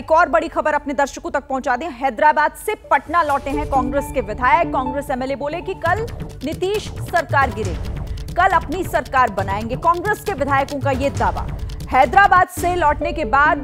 एक और बड़ी खबर अपने दर्शकों तक पहुंचा दें। हैदराबाद से पटना लौटे हैं कांग्रेस के विधायक। कांग्रेस एमएलए बोले कि कल नीतीश सरकार गिरेगी, कल अपनी सरकार बनाएंगे। कांग्रेस के विधायकों का यह दावा। हैदराबाद से लौटने के बाद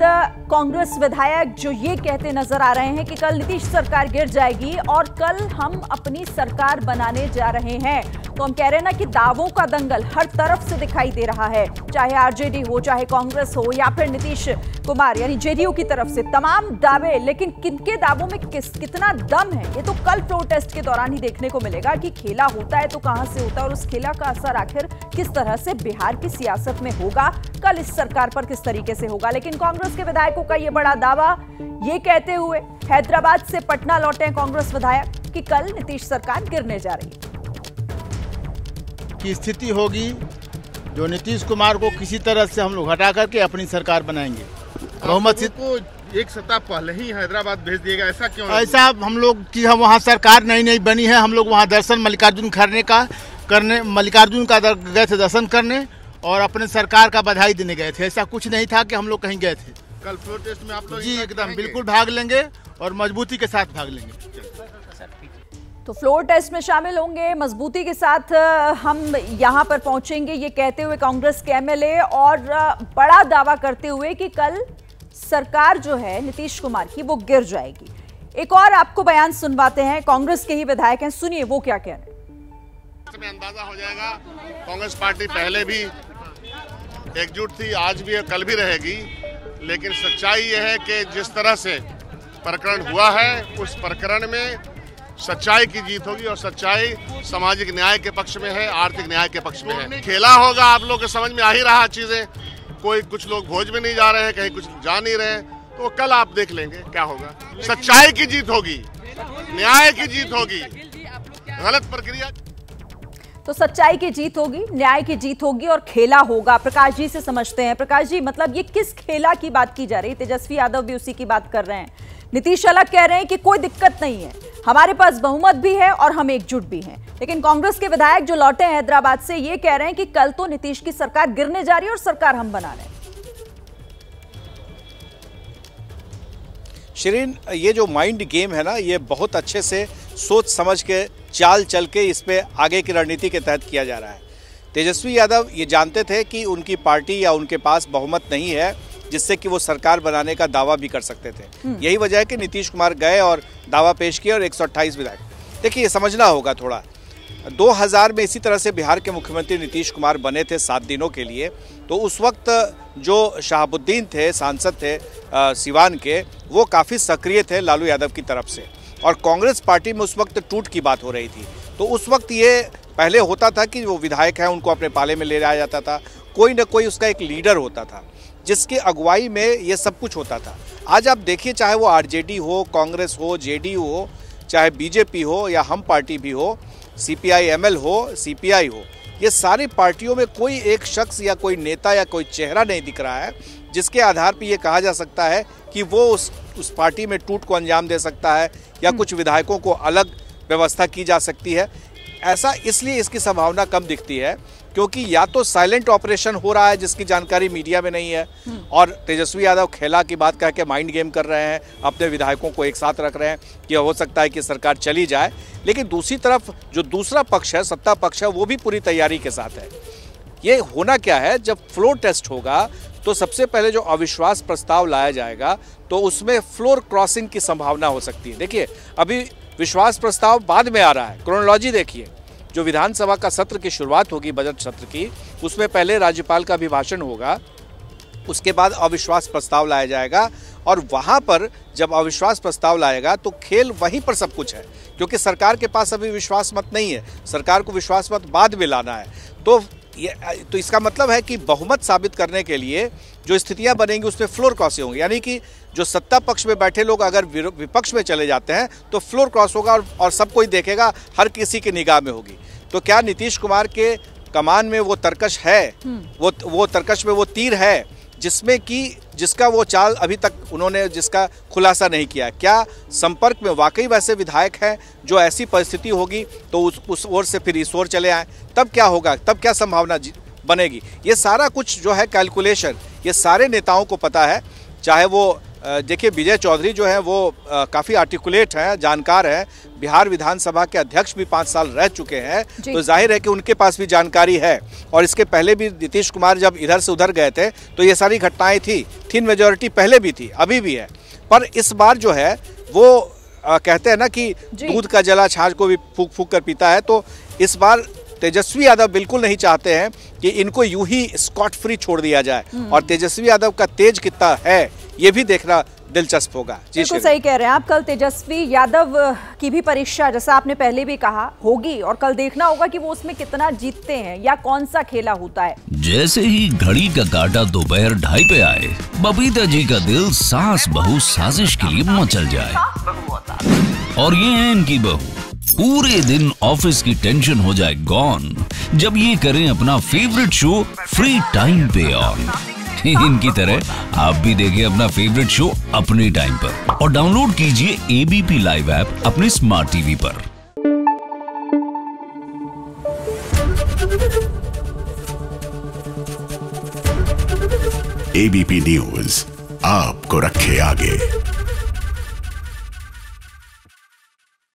कांग्रेस विधायक जो ये कहते नजर आ रहे हैं कि कल नीतीश सरकार गिर जाएगी और कल हम अपनी सरकार बनाने जा रहे हैं। तो हम कह रहे हैं ना कि दावों का दंगल हर तरफ से दिखाई दे रहा है, चाहे आरजेडी हो, चाहे कांग्रेस हो, या फिर नीतीश कुमार यानी जेडीयू की तरफ से तमाम दावे। लेकिन किनके दावों में कितना दम है, ये तो कल फ्लोर टेस्ट के दौरान ही देखने को मिलेगा कि खेला होता है तो कहां से होता है और उस खेला का असर आखिर किस तरह से बिहार की सियासत में होगा, कल इस सरकार पर किस तरीके से होगा। लेकिन कांग्रेस के विधायकों का यह बड़ा दावा, ये कहते हुए हैदराबाद से पटना लौटे हैं कांग्रेस विधायक कि कल नीतीश सरकार गिरने जा रही है। की स्थिति होगी जो नीतीश कुमार को किसी तरह से हम लोग हटा करके अपनी सरकार बनाएंगे। बहुमत को एक सप्ताह पहले ही हैदराबाद भेज दिएगा, ऐसा क्यों? ऐसा हम लोग की वहाँ सरकार नई बनी है, हम लोग वहाँ दर्शन मल्लिकार्जुन मल्लिकार्जुन का गए थे दर्शन करने और अपने सरकार का बधाई देने गए थे। ऐसा कुछ नहीं था कि हम लोग कहीं गए थे। कल फ्लोर टेस्ट में आप लोग जी एकदम बिल्कुल भाग लेंगे और मजबूती के साथ भाग लेंगे। तो फ्लोर टेस्ट में शामिल होंगे, मजबूती के साथ हम यहां पर पहुंचेंगे, ये कहते हुए कांग्रेस के एमएलए और बड़ा दावा करते हुए कि कल सरकार जो है नीतीश कुमार की वो गिर जाएगी। एक और आपको बयान सुनवाते हैं, कांग्रेस के ही विधायक हैं, सुनिए वो क्या कह रहे हैं। इसमें अंदाजा हो जाएगा कांग्रेस पार्टी पहले भी एकजुट थी, आज भी कल भी रहेगी। लेकिन सच्चाई यह है कि जिस तरह से प्रकरण हुआ है उस प्रकरण में सच्चाई की जीत होगी और सच्चाई सामाजिक न्याय के पक्ष में है, आर्थिक न्याय के पक्ष में है। खेला होगा, आप लोग के समझ में आ ही रहा चीजें। कुछ लोग भोज में नहीं जा रहे हैं, कहीं कुछ जा नहीं रहे, तो कल आप देख लेंगे क्या होगा। सच्चाई की जीत होगी, न्याय की जीत होगी, गलत प्रक्रिया। तो सच्चाई की जीत होगी, न्याय की जीत होगी और खेला होगा। प्रकाश जी से समझते हैं। प्रकाश जी, मतलब ये किस खेला की बात की जा रही है? तेजस्वी यादव भी उसी की बात कर रहे हैं, नीतीश अलग कह रहे हैं कि कोई दिक्कत नहीं है, हमारे पास बहुमत भी है और हम एकजुट भी हैं। लेकिन कांग्रेस के विधायक जो लौटे हैं हैदराबाद से, ये कह रहे हैं कि कल तो नीतीश की सरकार गिरने जा रही है और सरकार हम बना रहे हैं। शिरीन, ये जो माइंड गेम है ना, ये बहुत अच्छे से सोच समझ के चाल चल के इस पे आगे की रणनीति के तहत किया जा रहा है। तेजस्वी यादव ये जानते थे कि उनकी पार्टी या उनके पास बहुमत नहीं है जिससे कि वो सरकार बनाने का दावा भी कर सकते थे। यही वजह है कि नीतीश कुमार गए और दावा पेश किया और 128 विधायक। देखिए, ये समझना होगा थोड़ा, 2000 में इसी तरह से बिहार के मुख्यमंत्री नीतीश कुमार बने थे 7 दिनों के लिए। तो उस वक्त जो शहाबुद्दीन थे, सांसद थे सिवान के, वो काफ़ी सक्रिय थे लालू यादव की तरफ से, और कांग्रेस पार्टी में उस वक्त टूट की बात हो रही थी। तो उस वक्त ये पहले होता था कि वो विधायक हैं उनको अपने पाले में ले जाया जाता था, कोई ना कोई उसका एक लीडर होता था जिसकी अगुवाई में ये सब कुछ होता था। आज आप देखिए, चाहे वो आरजेडी हो, कांग्रेस हो, जेडीयू हो, चाहे बीजेपी हो या हम पार्टी भी हो, सीपीआई-एमएल हो, सीपीआई हो, ये सारी पार्टियों में कोई एक शख्स या कोई नेता या कोई चेहरा नहीं दिख रहा है जिसके आधार पर ये कहा जा सकता है कि वो उस पार्टी में टूट को अंजाम दे सकता है या कुछ विधायकों को अलग व्यवस्था की जा सकती है। ऐसा इसलिए इसकी संभावना कम दिखती है क्योंकि या तो साइलेंट ऑपरेशन हो रहा है जिसकी जानकारी मीडिया में नहीं है, और तेजस्वी यादव खेला की बात कह के माइंड गेम कर रहे हैं, अपने विधायकों को एक साथ रख रहे हैं कि हो सकता है कि सरकार चली जाए। लेकिन दूसरी तरफ जो दूसरा पक्ष है, सत्ता पक्ष है, वो भी पूरी तैयारी के साथ है। ये होना क्या है, जब फ्लोर टेस्ट होगा तो सबसे पहले जो अविश्वास प्रस्ताव लाया जाएगा तो उसमें फ्लोर क्रॉसिंग की संभावना हो सकती है। देखिए, अभी विश्वास प्रस्ताव बाद में आ रहा है, क्रोनोलॉजी देखिए। जो विधानसभा का सत्र की शुरुआत होगी, बजट सत्र की, उसमें पहले राज्यपाल का अभिभाषण होगा, उसके बाद अविश्वास प्रस्ताव लाया जाएगा, और वहां पर जब अविश्वास प्रस्ताव लाएगा तो खेल वहीं पर सब कुछ है, क्योंकि सरकार के पास अभी विश्वास मत नहीं है, सरकार को विश्वास मत बाद में लाना है। तो इसका मतलब है कि बहुमत साबित करने के लिए जो स्थितियां बनेंगी उसमें फ्लोर क्रॉसिंग होंगी, यानी कि जो सत्ता पक्ष में बैठे लोग अगर विपक्ष में चले जाते हैं तो फ्लोर क्रॉस होगा और सब कोई देखेगा, हर किसी की निगाह में होगी। तो क्या नीतीश कुमार के कमान में वो तरकश है, वो तरकश में वो तीर है जिसका वो चाल अभी तक उन्होंने जिसका खुलासा नहीं किया? क्या संपर्क में वाकई वैसे विधायक हैं जो ऐसी परिस्थिति होगी तो उस ओर से फिर इस ओर चले आए? तब क्या होगा, तब क्या संभावना बनेगी? ये सारा कुछ जो है कैलकुलेशन, ये सारे नेताओं को पता है, चाहे वो देखिए विजय चौधरी जो है वो काफ़ी आर्टिकुलेट है, जानकार है, बिहार विधानसभा के अध्यक्ष भी 5 साल रह चुके हैं, तो जाहिर है कि उनके पास भी जानकारी है। और इसके पहले भी नीतीश कुमार जब इधर से उधर गए थे तो ये सारी घटनाएं थी, थिन मेजॉरिटी पहले भी थी, अभी भी है। पर इस बार जो है वो कहते हैं ना कि दूध का जला छाछ को भी फूक फूक कर पीता है, तो इस बार तेजस्वी यादव बिल्कुल नहीं चाहते हैं कि इनको यूं ही स्कॉट फ्री छोड़ दिया जाए। और तेजस्वी यादव का तेज कितना है ये भी देखना दिलचस्प होगा। जी बिल्कुल सही कह रहे हैं आप। कल तेजस्वी यादव की भी परीक्षा, जैसा आपने पहले भी कहा, होगी और कल देखना होगा कि वो उसमें कितना जीतते हैं या कौन सा खेला होता है। जैसे ही घड़ी का काटा दोपहर 2:30 पे आए, बबीता जी का दिल सास बहू साजिश के लिए मचल जाए। और ये है इनकी बहू, पूरे दिन ऑफिस की टेंशन हो जाए गॉन जब ये करें अपना फेवरेट शो फ्री टाइम पे ऑन। इनकी तरह आप भी देखिए अपना फेवरेट शो अपने टाइम पर और डाउनलोड कीजिए एबीपी लाइव ऐप अपने स्मार्ट टीवी पर। एबीपी न्यूज आपको रखे आगे।